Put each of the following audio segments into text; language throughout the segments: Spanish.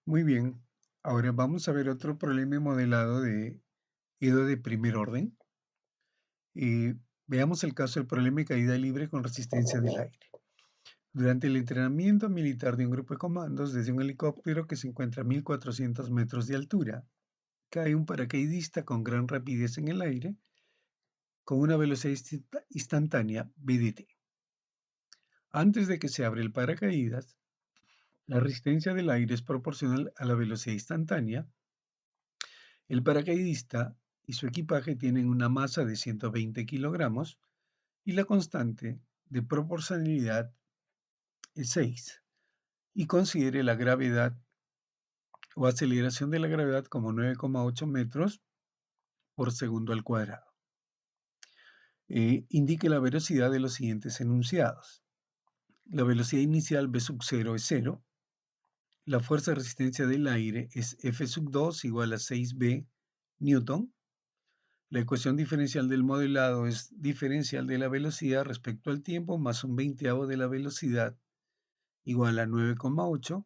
Muy bien, ahora vamos a ver otro problema modelado de IDO de primer orden. Veamos el caso del problema de caída libre con resistencia del aire. Durante el entrenamiento militar de un grupo de comandos desde un helicóptero que se encuentra a 1400 metros de altura, cae un paracaidista con gran rapidez en el aire con una velocidad instantánea VDT. Antes de que se abra el paracaídas, la resistencia del aire es proporcional a la velocidad instantánea. El paracaidista y su equipaje tienen una masa de 120 kilogramos y la constante de proporcionalidad es 6. Y considere la gravedad o aceleración de la gravedad como 9,8 metros por segundo al cuadrado. Indique la velocidad de los siguientes enunciados. La velocidad inicial V sub 0 es 0. La fuerza de resistencia del aire es F sub 2 igual a 6B newton. La ecuación diferencial del modelado es diferencial de la velocidad respecto al tiempo más un veinteavo de la velocidad igual a 9,8.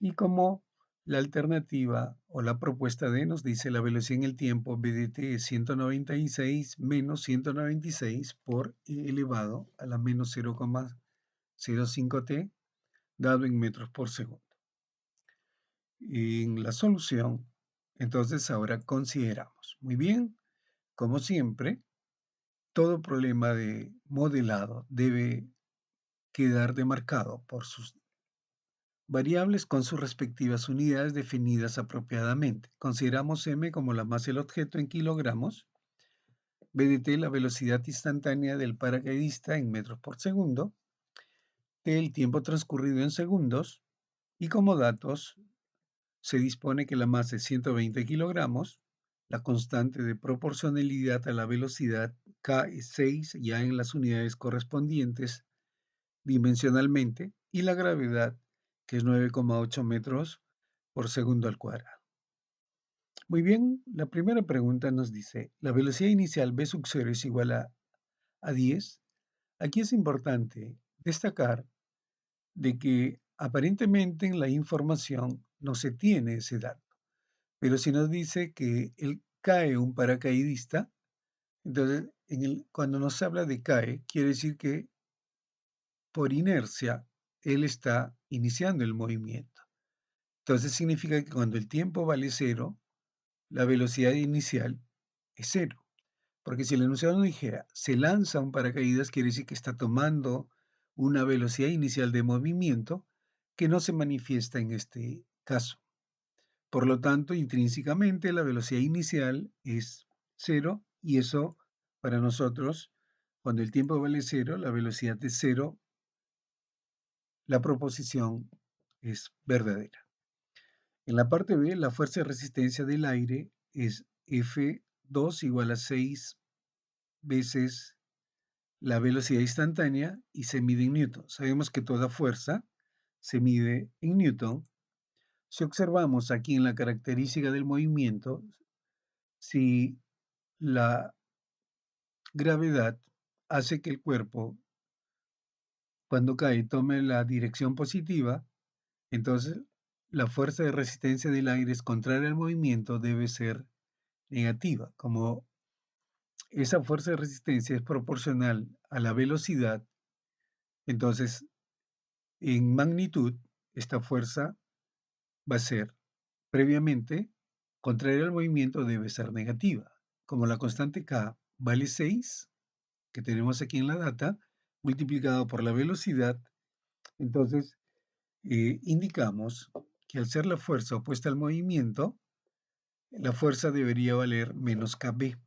Y como la alternativa o la propuesta D nos dice la velocidad en el tiempo BDT es 196 menos 196 por E elevado a la menos 0,05t dado en metros por segundo. En la solución, entonces ahora consideramos. Muy bien, como siempre, todo problema de modelado debe quedar demarcado por sus variables con sus respectivas unidades definidas apropiadamente. Consideramos m como la masa del objeto en kilogramos, BDT la velocidad instantánea del paracaidista en metros por segundo, T el tiempo transcurrido en segundos y como datos se dispone que la masa es 120 kilogramos, la constante de proporcionalidad a la velocidad K es 6 ya en las unidades correspondientes dimensionalmente y la gravedad que es 9,8 metros por segundo al cuadrado. Muy bien, la primera pregunta nos dice, la velocidad inicial v sub 0 es igual a 10. Aquí es importante destacar de que aparentemente en la información no se tiene ese dato, pero si nos dice que él cae un paracaidista, entonces cuando nos habla de cae, quiere decir que por inercia él está iniciando el movimiento. Entonces significa que cuando el tiempo vale cero, la velocidad inicial es cero. Porque si el enunciado nos dijera, se lanza un paracaídas, quiere decir que está tomando una velocidad inicial de movimiento que no se manifiesta en este caso. Por lo tanto, intrínsecamente la velocidad inicial es cero y eso para nosotros, cuando el tiempo vale cero, la velocidad es cero, la proposición es verdadera. En la parte B, la fuerza de resistencia del aire es F2 igual a 6 veces la velocidad instantánea y se mide en newton. Sabemos que toda fuerza se mide en newton. Si observamos aquí en la característica del movimiento, si la gravedad hace que el cuerpo, cuando cae, tome la dirección positiva, entonces la fuerza de resistencia del aire es contraria al movimiento, debe ser negativa. Como esa fuerza de resistencia es proporcional a la velocidad, entonces en magnitud esta fuerza va a ser previamente contraria al movimiento, debe ser negativa. Como la constante K vale 6, que tenemos aquí en la data, multiplicado por la velocidad, entonces indicamos que al ser la fuerza opuesta al movimiento, la fuerza debería valer menos kb.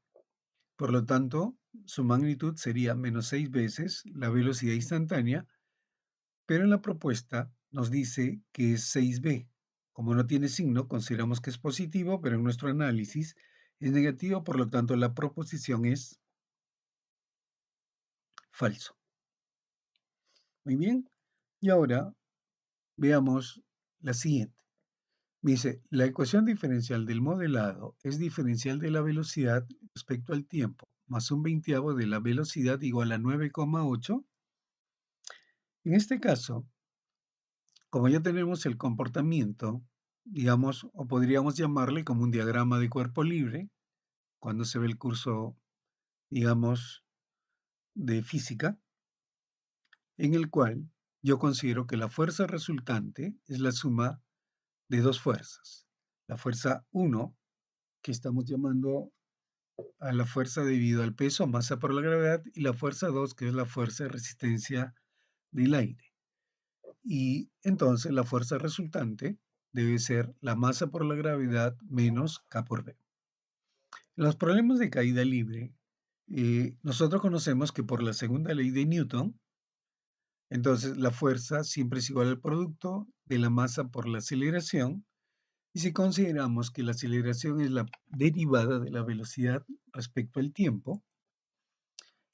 Por lo tanto, su magnitud sería menos 6 veces la velocidad instantánea, pero en la propuesta nos dice que es 6b. Como no tiene signo, consideramos que es positivo, pero en nuestro análisis es negativo, por lo tanto la proposición es falso. Muy bien, y ahora veamos la siguiente. Me dice, la ecuación diferencial del modelado es diferencial de la velocidad respecto al tiempo, más un veinteavo de la velocidad igual a 9,8. En este caso, Como ya tenemos el comportamiento, digamos, o podríamos llamarle como un diagrama de cuerpo libre, cuando se ve el curso, digamos, de física, en el cual yo considero que la fuerza resultante es la suma de dos fuerzas. La fuerza uno, que estamos llamando a la fuerza debido al peso, masa por la gravedad, y la fuerza 2, que es la fuerza de resistencia del aire. Y entonces la fuerza resultante debe ser la masa por la gravedad menos K por B. En los problemas de caída libre, nosotros conocemos que por la segunda ley de Newton, entonces la fuerza siempre es igual al producto de la masa por la aceleración. Y si consideramos que la aceleración es la derivada de la velocidad respecto al tiempo,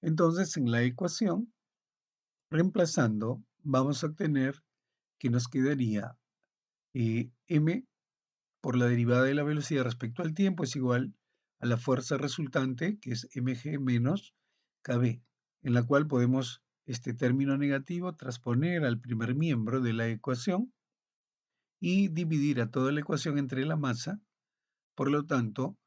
entonces en la ecuación, reemplazando, vamos a obtener que nos quedaría m por la derivada de la velocidad respecto al tiempo es igual a la fuerza resultante, que es mg menos kb, en la cual podemos este término negativo transponer al primer miembro de la ecuación y dividir a toda la ecuación entre la masa. Por lo tanto,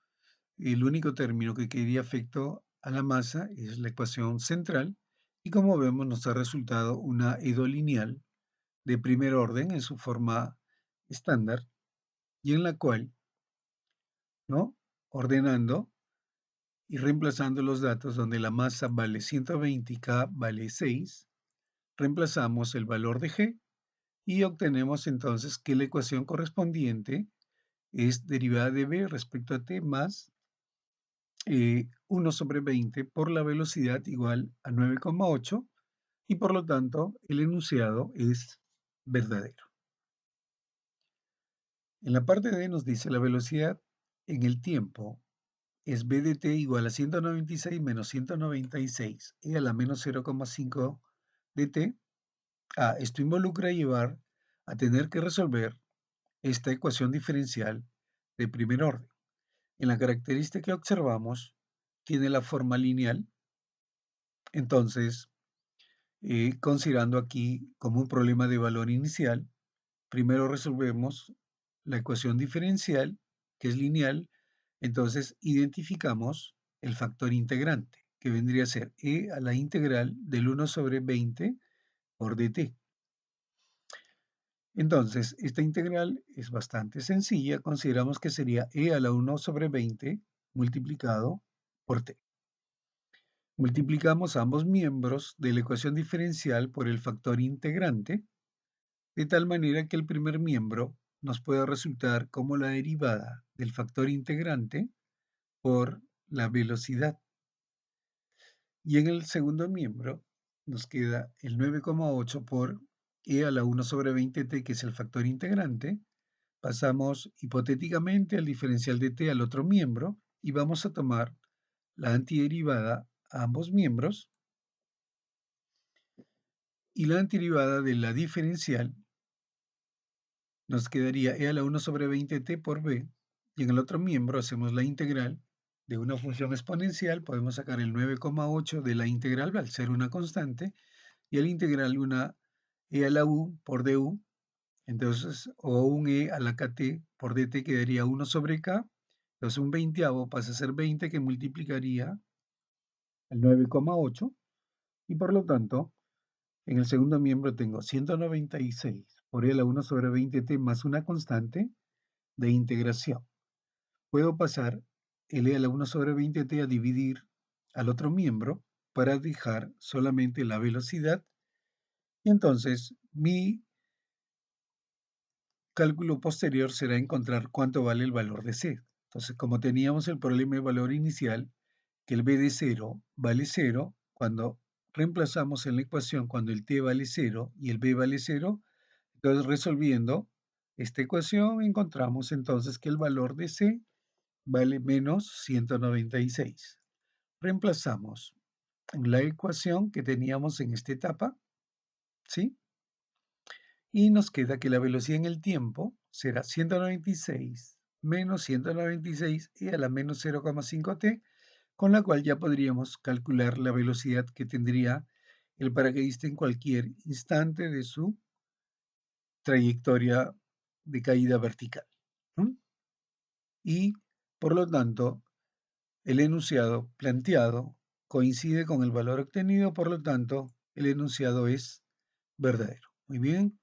el único término que quedaría afecto a la masa es la ecuación central, y como vemos nos ha resultado una EDO lineal de primer orden en su forma estándar, y en la cual, ¿no?, ordenando y reemplazando los datos donde la masa vale 120 y K vale 6, reemplazamos el valor de G y obtenemos entonces que la ecuación correspondiente es derivada de B respecto a T más 1 sobre 20 por la velocidad igual a 9,8, y por lo tanto el enunciado es verdadero. En la parte D nos dice la velocidad en el tiempo es b de t igual a 196 menos 196 e a la menos 0,5 de t. Esto involucra llevar a tener que resolver esta ecuación diferencial de primer orden. En la característica que observamos, tiene la forma lineal. Entonces, considerando aquí como un problema de valor inicial, primero resolvemos la ecuación diferencial, que es lineal. Entonces identificamos el factor integrante, que vendría a ser e a la integral del 1 sobre 20 por dt. Entonces, esta integral es bastante sencilla. Consideramos que sería e a la 1 sobre 20 multiplicado por t. Multiplicamos ambos miembros de la ecuación diferencial por el factor integrante, de tal manera que el primer miembro nos pueda resultar como la derivada del factor integrante por la velocidad. Y en el segundo miembro nos queda el 9,8 por e a la 1 sobre 20t, que es el factor integrante. Pasamos hipotéticamente al diferencial de t al otro miembro y vamos a tomar la antiderivada a ambos miembros, y la antiderivada de la diferencial nos quedaría e a la 1 sobre 20t por b, y en el otro miembro hacemos la integral de una función exponencial. Podemos sacar el 9,8 de la integral al ser una constante, y al integral una e a la u por du, entonces, o un e a la kt por dt quedaría 1 sobre k, entonces un veinteavo pasa a ser 20, que multiplicaría el 9,8, y por lo tanto, en el segundo miembro tengo 196 por e a la 1 sobre 20t más una constante de integración. Puedo pasar el e a la 1 sobre 20t a dividir al otro miembro para dejar solamente la velocidad, y entonces mi cálculo posterior será encontrar cuánto vale el valor de C. Entonces, como teníamos el problema de valor inicial, que el B de 0 vale 0, cuando reemplazamos en la ecuación, cuando el T vale 0 y el B vale 0, entonces resolviendo esta ecuación encontramos entonces que el valor de C vale menos 196. Reemplazamos en la ecuación que teníamos en esta etapa, ¿sí? Y nos queda que la velocidad en el tiempo será 196 menos 196 e a la menos 0,5t, con la cual ya podríamos calcular la velocidad que tendría el paracaidista en cualquier instante de su trayectoria de caída vertical. ¿M? Y, por lo tanto, el enunciado planteado coincide con el valor obtenido, por lo tanto, el enunciado es verdadero. Muy bien.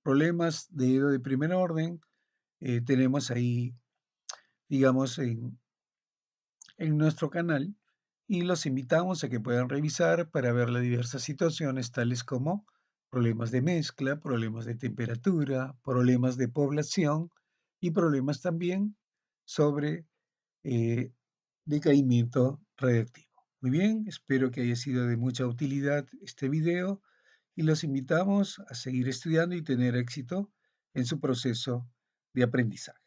Problemas de primer orden, tenemos ahí, digamos, en nuestro canal y los invitamos a que puedan revisar para ver las diversas situaciones, tales como problemas de mezcla, problemas de temperatura, problemas de población y problemas también sobre eh, decaimiento radiactivo. Muy bien, espero que haya sido de mucha utilidad este video y los invitamos a seguir estudiando y tener éxito en su proceso de aprendizaje.